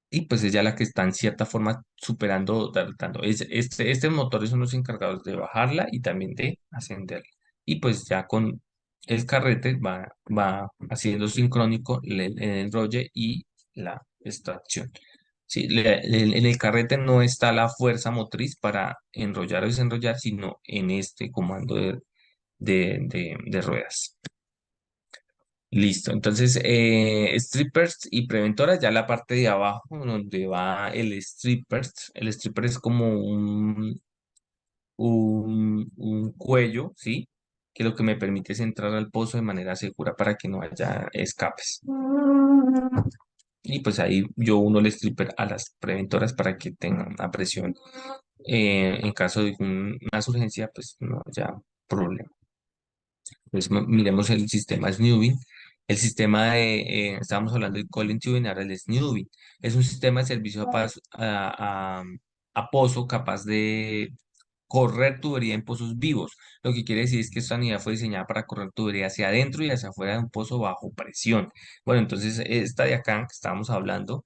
Y pues ella la que está en cierta forma superando, dando. Este motor son los encargados de bajarla y también de ascenderla. Y pues ya con el carrete va haciendo sincrónico el enrolle y la extracción. Sí, en el carrete no está la fuerza motriz para enrollar o desenrollar, sino en este comando de ruedas. Listo, entonces strippers y preventoras, ya la parte de abajo donde va el stripper es como un cuello, ¿sí? Que lo que me permite es entrar al pozo de manera segura para que no haya escapes. Y pues ahí yo uno el stripper a las preventoras para que tengan una presión. En caso de una urgencia, pues no haya problema. Pues miremos el sistema Snewing. El sistema estábamos hablando del Colin Tubing, ahora el Snewing. Es un sistema de servicio a pozo capaz de correr tubería en pozos vivos. Lo que quiere decir es que esta unidad fue diseñada para correr tubería hacia adentro y hacia afuera de un pozo bajo presión. Bueno, entonces esta de acá que estábamos hablando,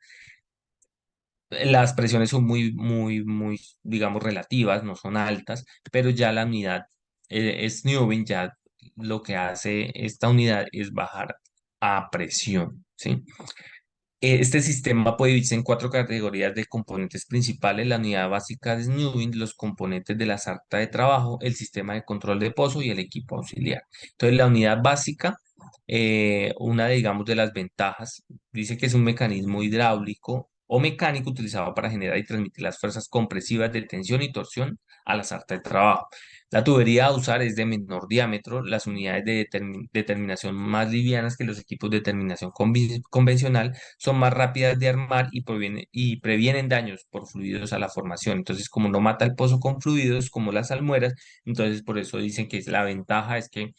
las presiones son muy, digamos, relativas, no son altas, pero ya la unidad Snewing, ya lo que hace esta unidad es bajar a presión, ¿sí? Este sistema puede dividirse en cuatro categorías de componentes principales: la unidad básica de Snewing, los componentes de la sarta de trabajo, el sistema de control de pozo y el equipo auxiliar. Entonces, la unidad básica, una de, digamos, de las ventajas, dice que es un mecanismo hidráulico o mecánico utilizado para generar y transmitir las fuerzas compresivas de tensión y torsión a la sarta de trabajo. La tubería a usar es de menor diámetro, las unidades de determinación más livianas que los equipos de determinación convencional, son más rápidas de armar y previenen daños por fluidos a la formación. Entonces, como no mata el pozo con fluidos como las almueras, entonces por eso dicen que la ventaja es que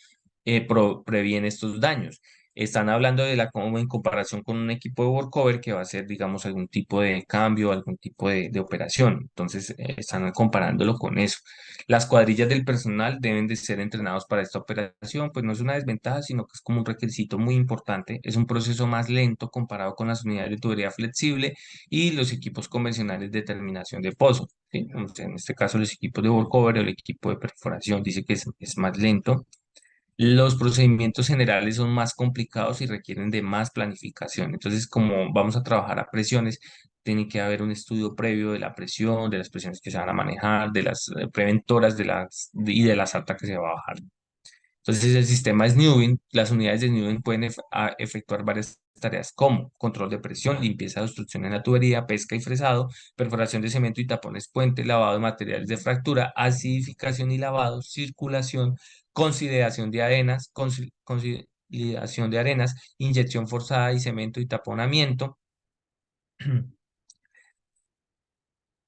previene estos daños. Están hablando de la como en comparación con un equipo de workover que va a hacer, digamos, algún tipo de cambio, algún tipo de operación. Entonces, están comparándolo con eso. Las cuadrillas del personal deben de ser entrenados para esta operación, pues no es una desventaja, sino que es como un requisito muy importante. Es un proceso más lento comparado con las unidades de tubería flexible y los equipos convencionales de terminación de pozo, ¿sí? O sea, en este caso, los equipos de workover o el equipo de perforación dice que es más lento. Los procedimientos generales son más complicados y requieren de más planificación. Entonces, como vamos a trabajar a presiones, tiene que haber un estudio previo de la presión, de las presiones que se van a manejar, de las preventoras y de la salta que se va a bajar. Entonces, el sistema Snewing, las unidades de Snewing pueden efectuar varias tareas como control de presión, limpieza de obstrucción en la tubería, pesca y fresado, perforación de cemento y tapones puente, lavado de materiales de fractura, acidificación y lavado, circulación, conciliación de arenas, conciliación de arenas, inyección forzada y cemento y taponamiento,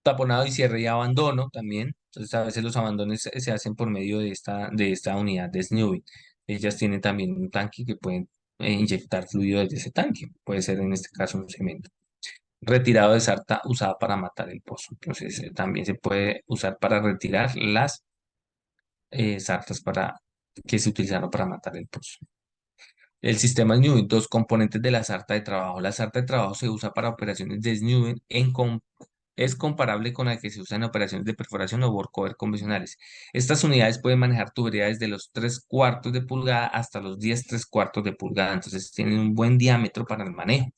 taponado y cierre y abandono también. Entonces, a veces los abandonos se hacen por medio de esta unidad de Snewing. Ellas tienen también un tanque que pueden inyectar fluido desde ese tanque. Puede ser en este caso un cemento. Retirado de sarta usada para matar el pozo. Entonces, también se puede usar para retirar las sartas que se utilizaron para matar el pozo. El sistema Snewing, dos componentes de la sarta de trabajo. La sarta de trabajo se usa para operaciones de Snewing es comparable con la que se usa en operaciones de perforación o workover convencionales. Estas unidades pueden manejar tubería desde los 3 cuartos de pulgada hasta los 10 3 cuartos de pulgada, entonces tienen un buen diámetro para el manejo.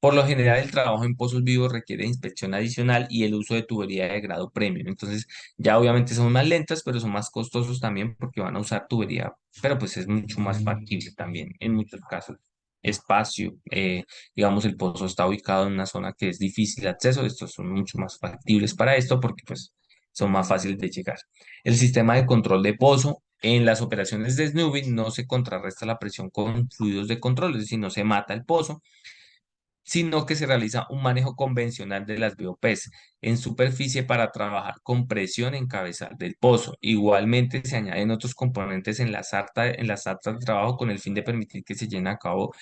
Por lo general, el trabajo en pozos vivos requiere inspección adicional y el uso de tubería de grado premium. Entonces, ya obviamente son más lentas, pero son más costosos también porque van a usar tubería, pero pues es mucho más factible también en muchos casos. Espacio, digamos, el pozo está ubicado en una zona que es difícil de acceso, estos son mucho más factibles para esto porque pues son más fáciles de llegar. El sistema de control de pozo. En las operaciones de snooping no se contrarresta la presión con fluidos de control, es decir, no se mata el pozo, sino que se realiza un manejo convencional de las BOPs en superficie para trabajar con presión en cabezal del pozo. Igualmente se añaden otros componentes en la sarta de trabajo con el fin de permitir que se lleve a cabo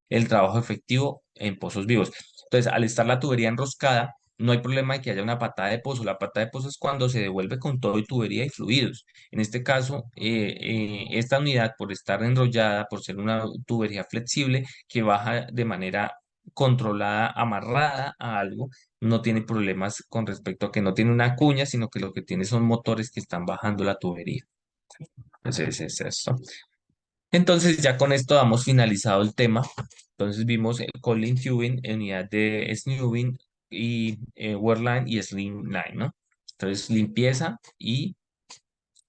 el trabajo efectivo en pozos vivos. Entonces, al estar la tubería enroscada, no hay problema de que haya una patada de pozo. La patada de pozo es cuando se devuelve con todo y tubería y fluidos. En este caso, esta unidad, por estar enrollada, por ser una tubería flexible que baja de manera controlada, amarrada a algo, no tiene problemas con respecto a que no tiene una cuña, sino que lo que tiene son motores que están bajando la tubería. Entonces, es esto. Entonces, ya con esto damos finalizado el tema. Entonces, vimos el Colin Tubing, unidad de Snewing y Wearline y Slimline, ¿no? Entonces, limpieza y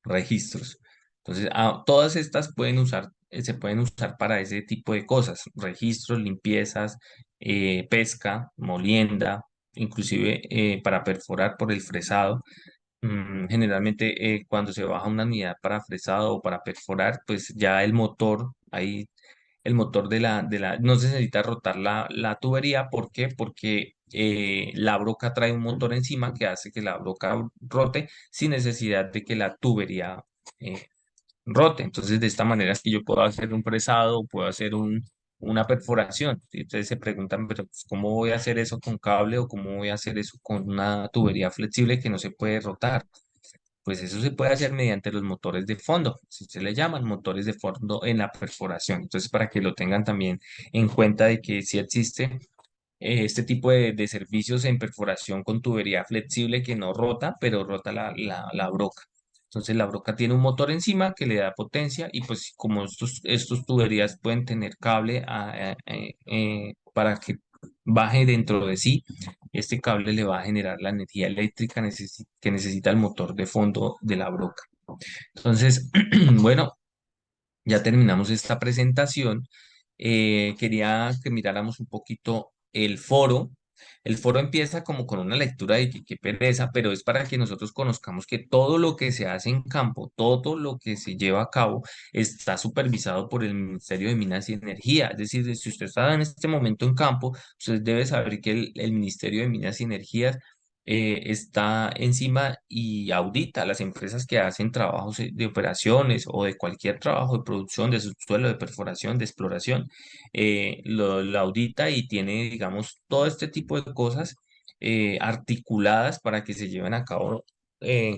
registros. Entonces, todas estas se pueden usar para ese tipo de cosas: registros, limpiezas, pesca, molienda, inclusive para perforar por el fresado. Generalmente, cuando se baja una unidad para fresado o para perforar, pues ya el motor, ahí el motor no se necesita rotar la tubería. ¿Por qué? Porque la broca trae un motor encima que hace que la broca rote sin necesidad de que la tubería eh, rote. Entonces, de esta manera es que yo puedo hacer un fresado, puedo hacer una perforación. ¿Sí? Entonces se preguntan, pero pues, ¿cómo voy a hacer eso con cable o cómo voy a hacer eso con una tubería flexible que no se puede rotar? Pues eso se puede hacer mediante los motores de fondo, si se le llaman motores de fondo en la perforación. Entonces, para que lo tengan también en cuenta de que sí existe este tipo de servicios en perforación con tubería flexible que no rota, pero rota la broca. Entonces la broca tiene un motor encima que le da potencia y pues como estos tuberías pueden tener cable para que baje dentro de sí, este cable le va a generar la energía eléctrica que necesita el motor de fondo de la broca. Entonces, bueno, ya terminamos esta presentación. Quería que miráramos un poquito el foro. El foro empieza como con una lectura de que qué pereza, pero es para que nosotros conozcamos que todo lo que se hace en campo, todo lo que se lleva a cabo, está supervisado por el Ministerio de Minas y Energía. Es decir, si usted está en este momento en campo, usted debe saber que el Ministerio de Minas y Energía está encima y audita a las empresas que hacen trabajos de operaciones o de cualquier trabajo de producción, de subsuelo, de perforación, de exploración, lo audita y tiene, digamos, todo este tipo de cosas articuladas para que se lleven a cabo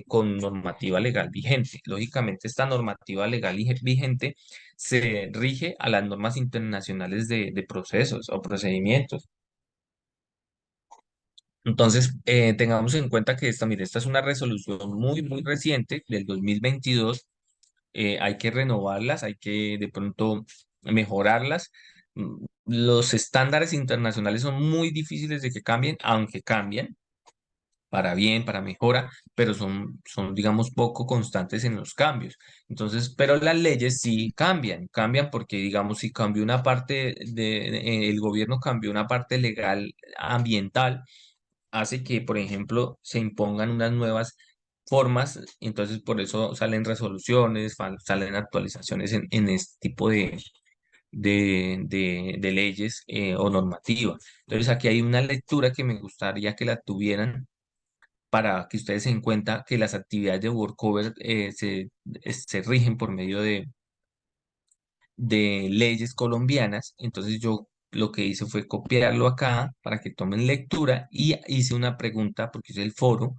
con normativa legal vigente. Lógicamente, esta normativa legal vigente se rige a las normas internacionales de procesos o procedimientos. Entonces, tengamos en cuenta que mire, esta es una resolución muy, muy reciente del 2022. Hay que renovarlas, hay que de pronto mejorarlas. Los estándares internacionales son muy difíciles de que cambien, aunque cambian para bien, para mejora, pero digamos, poco constantes en los cambios. Entonces, pero las leyes sí cambian porque, digamos, si cambió una parte el gobierno cambió una parte legal ambiental, hace que, por ejemplo, se impongan unas nuevas formas, entonces por eso salen resoluciones, salen actualizaciones en este tipo de leyes o normativas. Entonces aquí hay una lectura que me gustaría que la tuvieran para que ustedes se den cuenta que las actividades de workover se rigen por medio de leyes colombianas. Entonces yo lo que hice fue copiarlo acá para que tomen lectura y hice una pregunta porque es el foro.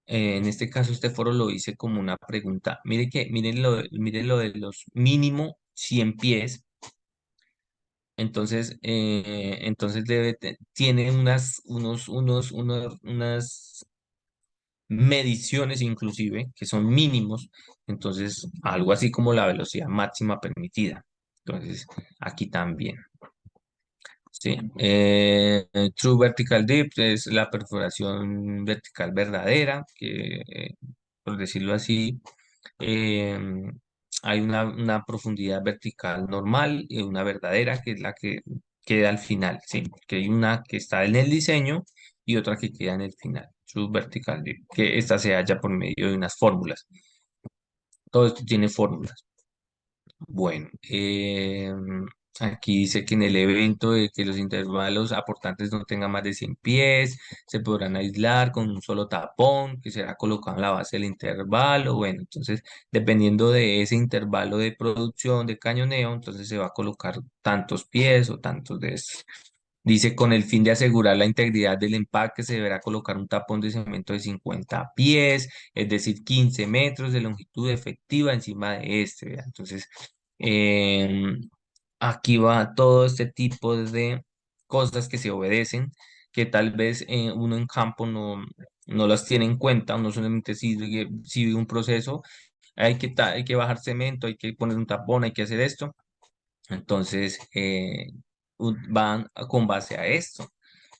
En este caso, este foro lo hice como una pregunta. Miren lo de los mínimo 100 pies. Entonces tiene unas mediciones inclusive que son mínimos. Entonces, algo así como la velocidad máxima permitida. Entonces, aquí también. Sí, True Vertical Dip es la perforación vertical verdadera, que por decirlo así, eh, hay una profundidad vertical normal y una verdadera, que es la que queda al final, ¿sí? Que hay una que está en el diseño y otra que queda en el final, True Vertical Dip, que esta se halla por medio de unas fórmulas. Todo esto tiene fórmulas. Bueno, aquí dice que en el evento de que los intervalos aportantes no tengan más de 100 pies, se podrán aislar con un solo tapón que será colocado en la base del intervalo. Bueno, entonces, dependiendo de ese intervalo de producción de cañoneo, entonces se va a colocar tantos pies o tantos de estos. Dice, con el fin de asegurar la integridad del empaque, se deberá colocar un tapón de cemento de 50 pies, es decir, 15 metros de longitud efectiva encima de este. ¿Vea? Entonces, em, aquí va todo este tipo de cosas que se obedecen, que tal vez uno en campo no las tiene en cuenta, uno solamente sigue un proceso, hay que bajar cemento, hay que poner un tapón, hay que hacer esto. Entonces, van con base a esto.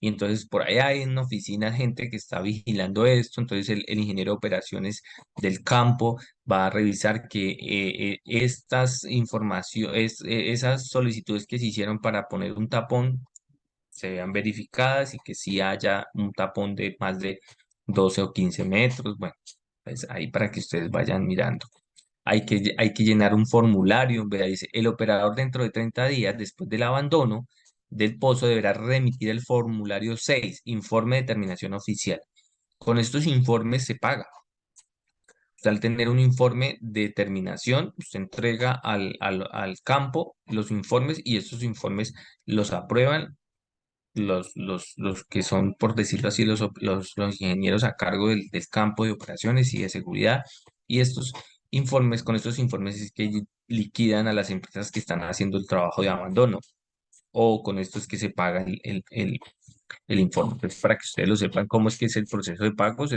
Y entonces por ahí hay en una oficina gente que está vigilando esto. Entonces el ingeniero de operaciones del campo va a revisar que esas solicitudes que se hicieron para poner un tapón se vean verificadas y que sí haya un tapón de más de 12 o 15 metros. Bueno, pues ahí para que ustedes vayan mirando. Hay que llenar un formulario, vea, dice, el operador dentro de 30 días después del abandono del pozo deberá remitir el formulario 6, informe de terminación oficial. Con estos informes se paga. Usted al tener un informe de terminación, usted entrega al campo los informes y estos informes los aprueban los que son, por decirlo así, los ingenieros a cargo del campo de operaciones y de seguridad. Y estos informes, con estos informes es que liquidan a las empresas que están haciendo el trabajo de abandono o con esto es que se paga el informe. Entonces, para que ustedes lo sepan, cómo es que es el proceso de pagos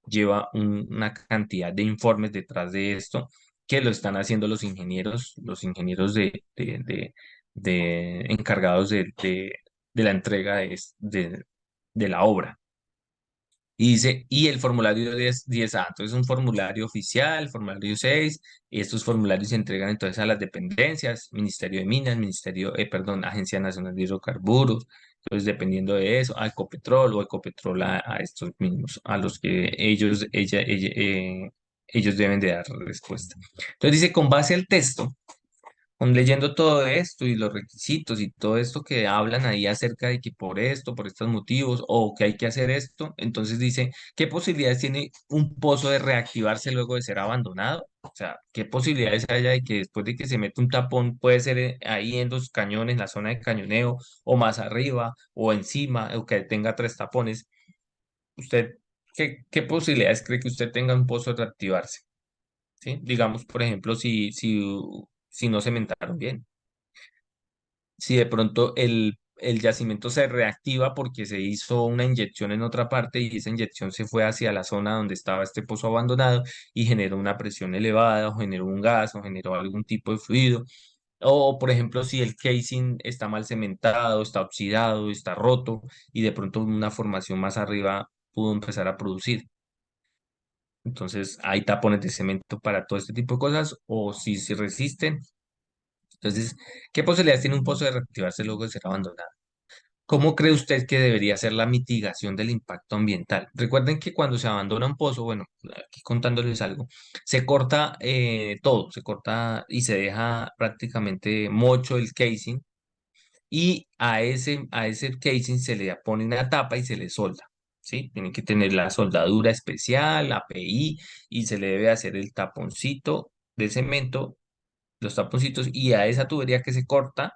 lleva una cantidad de informes detrás de esto que lo están haciendo los ingenieros de encargados de la entrega de la obra. Y dice, y el formulario 10A, entonces un formulario oficial, formulario 6 y estos formularios se entregan entonces a las dependencias, Ministerio de Minas, perdón, Agencia Nacional de Hidrocarburos, entonces dependiendo de eso, a Ecopetrol o Ecopetrol a estos mismos, a los que ellos deben de dar respuesta. Entonces dice, con base al texto, leyendo todo esto y los requisitos y todo esto que hablan ahí acerca de que por esto, por estos motivos, o que hay que hacer esto, entonces dice, ¿qué posibilidades tiene un pozo de reactivarse luego de ser abandonado? O sea, ¿qué posibilidades hay de que después de que se mete un tapón, puede ser ahí en los cañones, en la zona de cañoneo, o más arriba, o encima, o que tenga tres tapones? ¿Usted qué posibilidades cree que usted tenga un pozo de reactivarse? ¿Sí? Digamos, por ejemplo, si no cementaron bien, si de pronto el yacimiento se reactiva porque se hizo una inyección en otra parte y esa inyección se fue hacia la zona donde estaba este pozo abandonado y generó una presión elevada o generó un gas o generó algún tipo de fluido. O, por ejemplo, si el casing está mal cementado, está oxidado, está roto y de pronto una formación más arriba pudo empezar a producir. Entonces, hay tapones de cemento para todo este tipo de cosas o si se resisten. Entonces, ¿qué posibilidades tiene un pozo de reactivarse luego de ser abandonado? ¿Cómo cree usted que debería ser la mitigación del impacto ambiental? Recuerden que cuando se abandona un pozo, bueno, aquí contándoles algo, se corta todo, se corta y se deja prácticamente mocho el casing y a ese casing se le pone una tapa y se le solda, ¿sí? Tiene que tener la soldadura especial, API, y se le debe hacer el taponcito de cemento, los taponcitos, y a esa tubería que se corta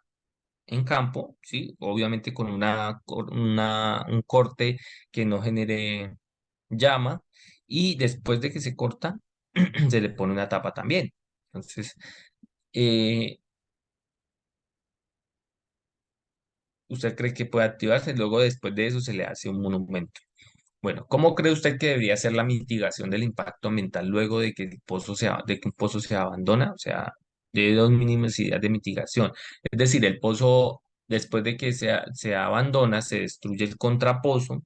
en campo, ¿sí? Obviamente con un corte que no genere llama y después de que se corta se le pone una tapa también. Entonces, eh, ¿usted cree que puede activarse? Luego después de eso se le hace un monumento. Bueno, ¿cómo cree usted que debería ser la mitigación del impacto ambiental luego de que un pozo se abandona? O sea, de dos mínimas ideas de mitigación. Es decir, el pozo, después de que se abandona, se destruye el contrapozo,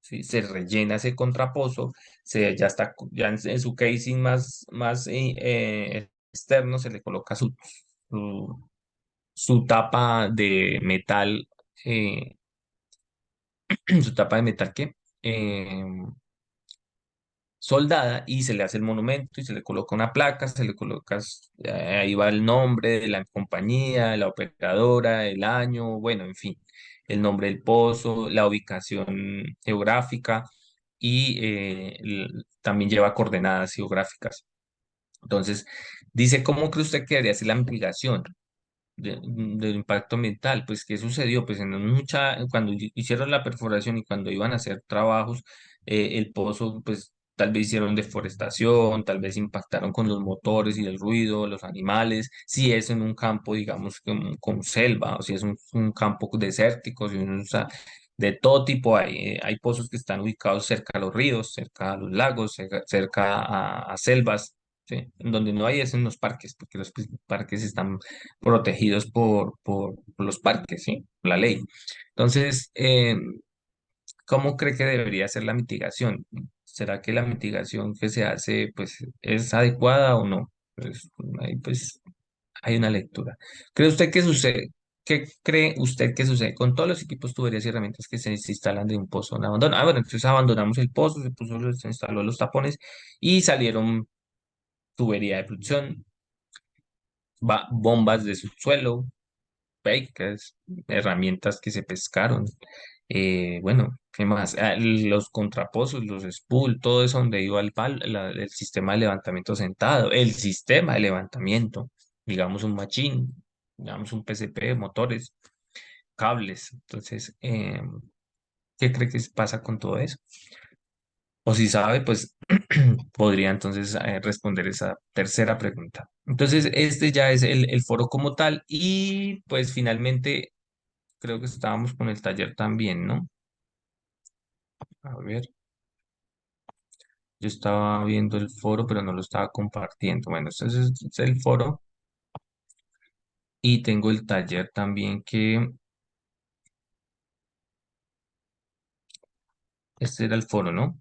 ¿sí? Se rellena ese contrapozo, ya está, ya en su casing más externo se le coloca su, su tapa de metal, su tapa de metal que soldada y se le hace el monumento y se le coloca una placa, se le coloca, ahí va el nombre de la compañía, la operadora, el año, bueno, en fin, el nombre del pozo, la ubicación geográfica y también lleva coordenadas geográficas. Entonces, dice, ¿cómo cree usted que debería ser la mitigación del impacto ambiental? Pues, ¿qué sucedió? Pues cuando hicieron la perforación y cuando iban a hacer trabajos, el pozo, pues tal vez hicieron deforestación, tal vez impactaron con los motores y el ruido, los animales, si es en un campo, digamos, con selva, o si es un campo desértico, si o sea, de todo tipo hay pozos que están ubicados cerca a los ríos, cerca a los lagos, cerca a selvas. ¿Sí? En donde no hay es en los parques, porque los parques están protegidos por los parques, ¿sí? La ley. Entonces, ¿cómo cree que debería ser la mitigación? ¿Será que la mitigación que se hace, pues, es adecuada o no? Pues, ahí, pues, hay una lectura. ¿Cree usted que sucede? ¿Qué cree usted que sucede con todos los equipos, tuberías y herramientas que se instalan de un pozo en abandono? Ah, bueno, entonces abandonamos el pozo, se instaló los tapones y salieron tubería de producción, bombas de subsuelo, becas, herramientas que se pescaron. Bueno, ¿Qué más? Los contrapozos, los spool, todo eso donde iba el sistema de levantamiento sentado, el sistema de levantamiento, digamos un machín, digamos un PCP, motores, cables. Entonces, ¿qué cree que pasa con todo eso? O si sabe, pues podría entonces responder esa tercera pregunta. Entonces, este ya es el foro como tal y pues finalmente creo que estábamos con el taller también, ¿no? A ver, yo estaba viendo el foro, pero no lo estaba compartiendo. Bueno, este es el foro y tengo el taller también que, este era el foro, ¿no?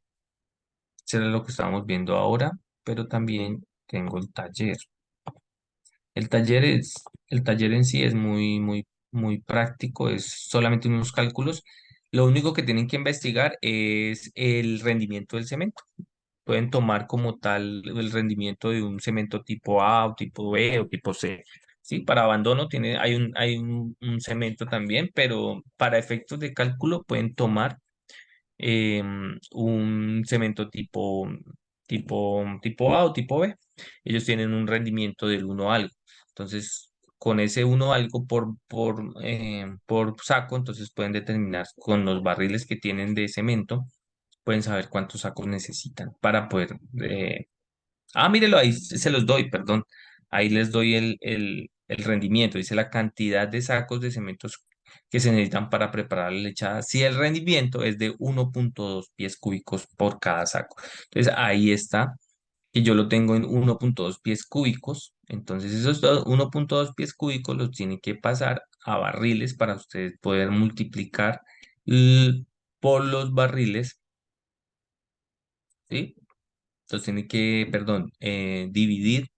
Este era lo que estábamos viendo ahora, pero también tengo el taller. El taller es, el taller en sí es muy práctico, es solamente unos cálculos. Lo único que tienen que investigar es el rendimiento del cemento. Pueden tomar como tal el rendimiento de un cemento tipo A o tipo B o tipo C. Sí, para abandono hay un cemento también, pero para efectos de cálculo pueden tomar un cemento tipo A o tipo B. Ellos tienen un rendimiento del uno algo. Entonces, con ese uno algo por saco, entonces pueden determinar con los barriles que tienen de cemento, pueden saber cuántos sacos necesitan para poder mírelo, ahí se los doy, perdón. Ahí les doy el rendimiento. Dice la cantidad de sacos de cementos que se necesitan para preparar la lechada. Si el rendimiento es de 1,2 pies cúbicos por cada saco. Entonces ahí está, que yo lo tengo en 1,2 pies cúbicos. Entonces esos 1,2 pies cúbicos los tienen que pasar a barriles para ustedes poder multiplicar por los barriles, ¿sí? Entonces tienen que, perdón, dividir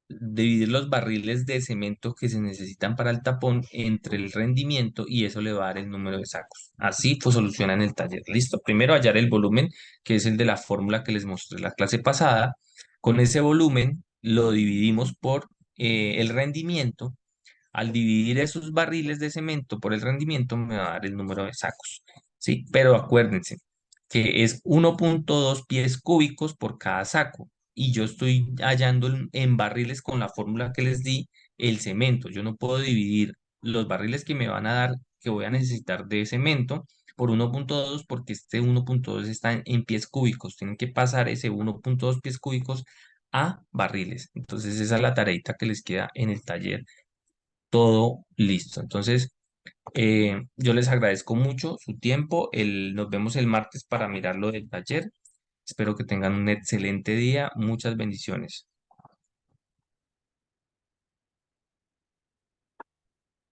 los barriles de cemento que se necesitan para el tapón entre el rendimiento y eso le va a dar el número de sacos. Así pues solucionan el taller. Listo. Primero hallar el volumen, que es el de la fórmula que les mostré la clase pasada. Con ese volumen lo dividimos por el rendimiento. Al dividir esos barriles de cemento por el rendimiento me va a dar el número de sacos. ¿Sí? Pero acuérdense que es 1,2 pies cúbicos por cada saco y yo estoy hallando en barriles con la fórmula que les di el cemento. Yo no puedo dividir los barriles que me van a dar, que voy a necesitar de cemento, por 1,2 porque este 1,2 está en pies cúbicos. Tienen que pasar ese 1,2 pies cúbicos a barriles. Entonces esa es la tareita que les queda en el taller. Todo listo. Entonces, yo les agradezco mucho su tiempo. Nos vemos el martes para mirar lo del taller. Espero que tengan un excelente día. Muchas bendiciones.